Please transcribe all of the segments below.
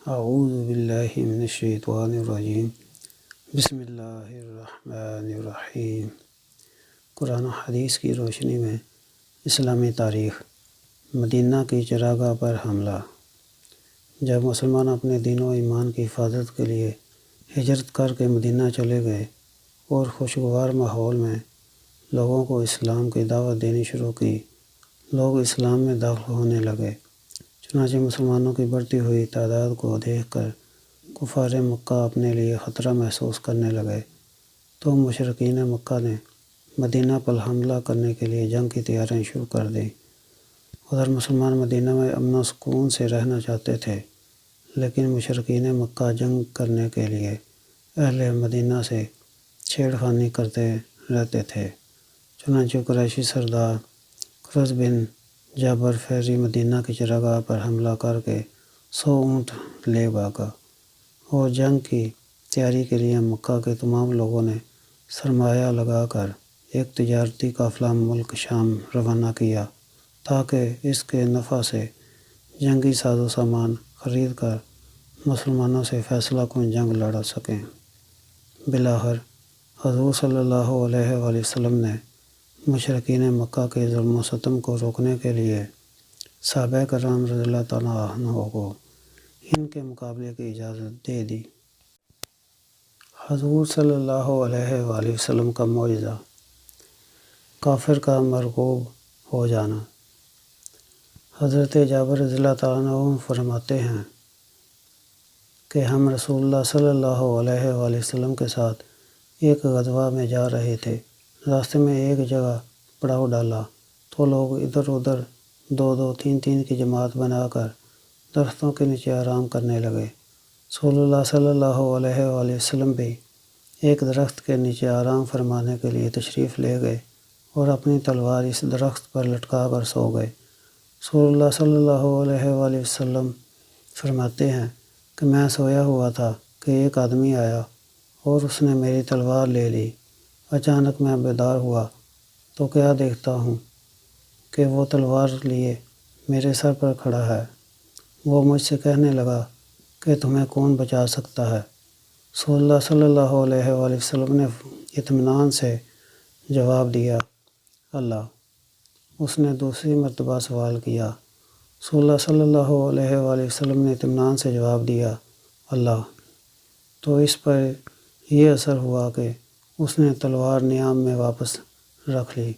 اعوذ باللہ من الشیطان الرجیم بسم اللہ الرحمن الرحیم۔ قرآن و حدیث کی روشنی میں اسلامی تاریخ۔ مدینہ کی چراگاہ پر حملہ۔ جب مسلمان اپنے دین و ایمان کی حفاظت کے لیے ہجرت کر کے مدینہ چلے گئے اور خوشگوار ماحول میں لوگوں کو اسلام کی دعوت دینی شروع کی، لوگ اسلام میں داخل ہونے لگے۔ چنانچہ مسلمانوں کی بڑھتی ہوئی تعداد کو دیکھ کر کفار مکہ اپنے لیے خطرہ محسوس کرنے لگے، تو مشرکین مکہ نے مدینہ پر حملہ کرنے کے لیے جنگ کی تیاریاں شروع کر دیں۔ ادھر مسلمان مدینہ میں امن و سکون سے رہنا چاہتے تھے، لیکن مشرکین مکہ جنگ کرنے کے لیے اہل مدینہ سے چھیڑ خانی کرتے رہتے تھے۔ چنانچہ قریشی سردار قرظ بن جابر فہری مدینہ کی چراگاہ پر حملہ کر کے 100 اونٹ لے بھاگا، اور جنگ کی تیاری کے لیے مکہ کے تمام لوگوں نے سرمایہ لگا کر ایک تجارتی قافلہ ملک شام روانہ کیا، تاکہ اس کے نفع سے جنگی ساز و سامان خرید کر مسلمانوں سے فیصلہ کن جنگ لڑ سکیں۔ بالآخر حضور صلی اللہ علیہ وآلہ وسلم نے مشرکین مکہ کے ظلم و ستم کو روکنے کے لیے صحابہ کرام رضی اللہ تعالیٰ عنہ کو ان کے مقابلے کی اجازت دے دی۔ حضور صلی اللہ علیہ وآلہ وسلم کا معجزہ، کافر کا مرغوب ہو جانا۔ حضرت جابر رضی اللہ تعالیٰ عنہ فرماتے ہیں کہ ہم رسول اللہ صلی اللہ علیہ وآلہ وسلم کے ساتھ ایک غزوہ میں جا رہے تھے۔ راستے میں ایک جگہ پڑاؤ ڈالا تو لوگ ادھر ادھر 2-2 3-3 کی جماعت بنا کر درختوں کے نیچے آرام کرنے لگے۔ رسول اللہ صلی اللہ علیہ وآلہ وسلم بھی ایک درخت کے نیچے آرام فرمانے کے لیے تشریف لے گئے اور اپنی تلوار اس درخت پر لٹکا کر سو گئے۔ رسول اللہ صلی اللہ علیہ وآلہ وسلم فرماتے ہیں کہ میں سویا ہوا تھا کہ ایک آدمی آیا اور اس نے میری تلوار لے لی۔ اچانک میں بیدار ہوا تو کیا دیکھتا ہوں کہ وہ تلوار لیے میرے سر پر کھڑا ہے۔ وہ مجھ سے کہنے لگا کہ تمہیں کون بچا سکتا ہے؟ رسول اللہ صلی اللہ علیہ وآلہ وسلم نے اطمینان سے جواب دیا، اللہ۔ اس نے دوسری مرتبہ سوال کیا۔ رسول اللہ صلی اللہ علیہ وآلہ وسلم نے اطمینان سے جواب دیا، اللہ۔ تو اس پر یہ اثر ہوا کہ اس نے تلوار نیام میں واپس رکھ لی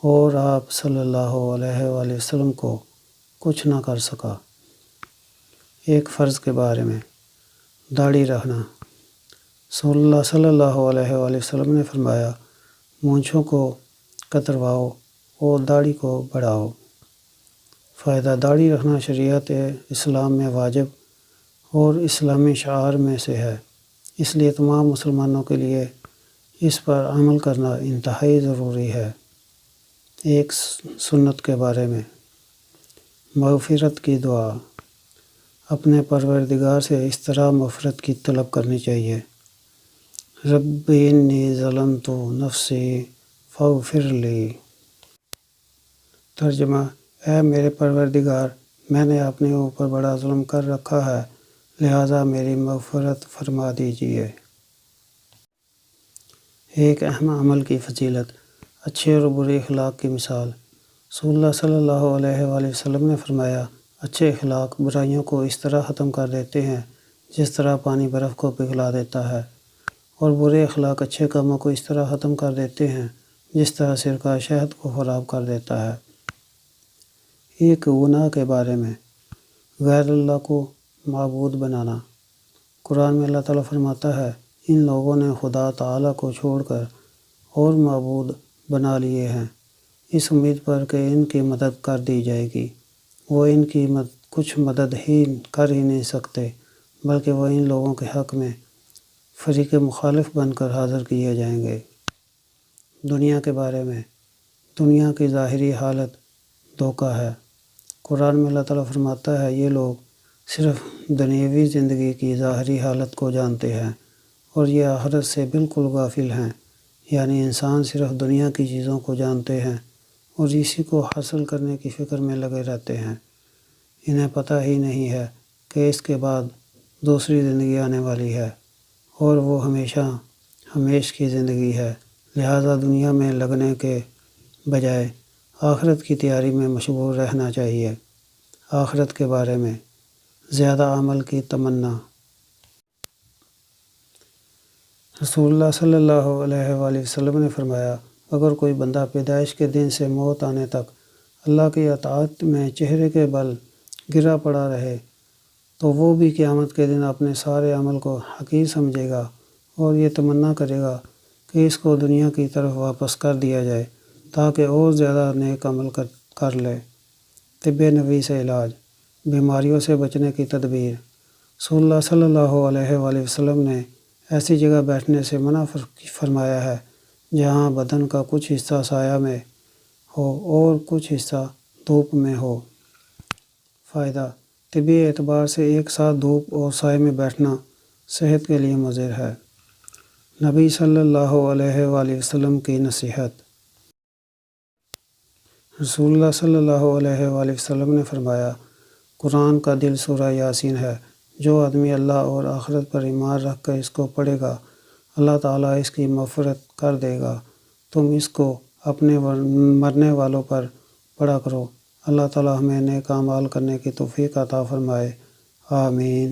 اور آپ صلی اللہ علیہ وآلہ وسلم کو کچھ نہ کر سکا۔ ایک فرض کے بارے میں، داڑھی رکھنا۔ رسول اللہ صلی اللہ علیہ وآلہ وسلم نے فرمایا، مونچھوں کو کترواؤ اور داڑھی کو بڑھاؤ۔ فائدہ، داڑھی رکھنا شریعت اسلام میں واجب اور اسلامی شعائر میں سے ہے، اس لیے تمام مسلمانوں کے لیے اس پر عمل کرنا انتہائی ضروری ہے۔ ایک سنت کے بارے میں، مغفرت کی دعا۔ اپنے پروردگار سے اس طرح مغفرت کی طلب کرنی چاہیے، رب انی ظلمت نفسی فاغفر لی۔ ترجمہ، اے میرے پروردگار، میں نے اپنے اوپر بڑا ظلم کر رکھا ہے، لہٰذا میری مغفرت فرما دیجیے۔ ایک اہم عمل کی فضیلت، اچھے اور برے اخلاق کی مثال۔ رسول اللہ صلی اللہ علیہ وآلہ وسلم نے فرمایا، اچھے اخلاق برائیوں کو اس طرح ختم کر دیتے ہیں جس طرح پانی برف کو پگھلا دیتا ہے، اور برے اخلاق اچھے کاموں کو اس طرح ختم کر دیتے ہیں جس طرح سرکہ شہد کو خراب کر دیتا ہے۔ ایک گناہ کے بارے میں، غیر اللہ کو معبود بنانا۔ قرآن میں اللہ تعالیٰ فرماتا ہے، ان لوگوں نے خدا تعالیٰ کو چھوڑ کر اور معبود بنا لیے ہیں، اس امید پر کہ ان کی مدد کر دی جائے گی۔ وہ ان کی کچھ مدد ہی کر ہی نہیں سکتے، بلکہ وہ ان لوگوں کے حق میں فریق مخالف بن کر حاضر کیے جائیں گے۔ دنیا کے بارے میں، دنیا کی ظاہری حالت دھوکہ ہے۔ قرآن میں اللہ تعالیٰ فرماتا ہے، یہ لوگ صرف دنیاوی زندگی کی ظاہری حالت کو جانتے ہیں اور یہ آخرت سے بالکل غافل ہیں، یعنی انسان صرف دنیا کی چیزوں کو جانتے ہیں اور اسی کو حاصل کرنے کی فکر میں لگے رہتے ہیں۔ انہیں پتہ ہی نہیں ہے کہ اس کے بعد دوسری زندگی آنے والی ہے اور وہ ہمیش کی زندگی ہے، لہٰذا دنیا میں لگنے کے بجائے آخرت کی تیاری میں مشغول رہنا چاہیے۔ آخرت کے بارے میں زیادہ عمل کی تمنا۔ رسول اللہ صلی اللہ علیہ وآلہ وسلم نے فرمایا، اگر کوئی بندہ پیدائش کے دن سے موت آنے تک اللہ کی اطاعت میں چہرے کے بل گرا پڑا رہے تو وہ بھی قیامت کے دن اپنے سارے عمل کو حقیر سمجھے گا اور یہ تمنا کرے گا کہ اس کو دنیا کی طرف واپس کر دیا جائے تاکہ اور زیادہ نیک عمل کر لے۔ طب نبوی سے علاج، بیماریوں سے بچنے کی تدبیر۔ رسول اللہ صلی اللہ علیہ وآلہ وسلم نے ایسی جگہ بیٹھنے سے منع فرمایا ہے جہاں بدن کا کچھ حصہ سایہ میں ہو اور کچھ حصہ دھوپ میں ہو۔ فائدہ: طبی اعتبار سے ایک ساتھ دھوپ اور سائے میں بیٹھنا صحت کے لیے مضر ہے۔ نبی صلی اللہ علیہ وآلہ وسلم کی نصیحت۔ رسول اللہ صلی اللہ علیہ وآلہ وسلم نے فرمایا، قرآن کا دل سورہ یاسین ہے۔ جو آدمی اللہ اور آخرت پر ایمان رکھ کر اس کو پڑھے گا، اللہ تعالیٰ اس کی مغفرت کر دے گا۔ تم اس کو اپنے مرنے والوں پر پڑھا کرو۔ اللہ تعالیٰ ہمیں نیک اعمال کرنے کی توفیق عطا فرمائے۔ آمین۔